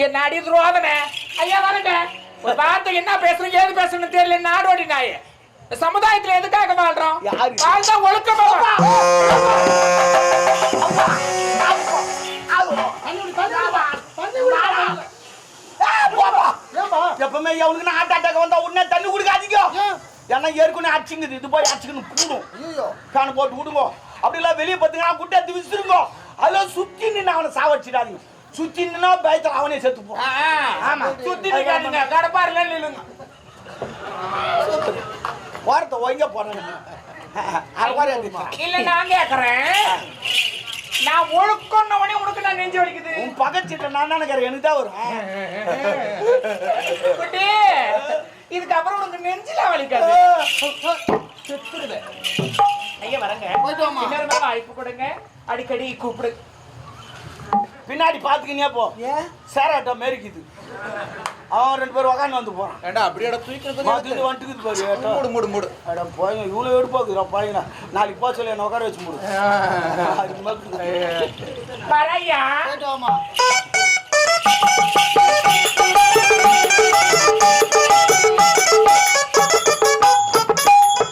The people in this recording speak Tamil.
என்ன அடி துரோதனை ஐயா வரங்க ஒரு வார்த்தை என்ன பேசுறீங்க ஏது பேசணும்னு தெரியல நாடோடி நாயே சமுதாயத்துல எதுக்காக வாழ்றோம் வாழ்ந்தா ஒழுக்கமா எப்பவுமே அவனுக்கு ஹார்ட் அட்டாக் வந்தா உடனே தண்ணி குடிக்காதீங்க ஏன்னா ஏற்கனவே அடிச்சுங்குது இது போய் அடிச்சுக்கணும் கூடும் ஃபேன் போட்டு விடுங்க அப்படிலாம் வெளியே பார்த்துங்கன்னா குட்டை எடுத்து விசிருங்க அதெல்லாம் சுத்தி நின்று அவனை சாவடிச்சிடாதீங்க சுத்தி நின்னா பயத்தில் அவனே செத்து போ ஆமா சுத்தி நிக்காதீங்க கடப்பாருல நில்லுங்க வாரத்தை ஒய்ங்க போறாங்க இல்ல நான் கேக்குறேன் நான் ஒழுக்கொன்னவனே உனக்கு நான் நெஞ்சு வலிக்குது உன் பகச்சிட்ட நான் நினைக்கிறேன் எனக்கு தான் வரும் இதுக்கப்புறம் உனக்கு நெஞ்சில வலிக்காது ஐயா வரங்க இன்னொரு வாய்ப்பு கொடுங்க அடிக்கடி கூப்பிடு பின்னாடி பாத்துக்கினே போ சேராட்டோ மேரிக்குது அவன் 2 பேரும் உக்காந்து வந்து போறான் ஏண்டா அப்படியே தூக்கிட்டு வந்துட்டுக்குது பாரு மூடு மூடு அட போய் இவ்வளோ எடுப்பாக்குறா பையனா நாளைக்கு போக சொல்லி என்ன உட்கார வச்சு மூடு வரையா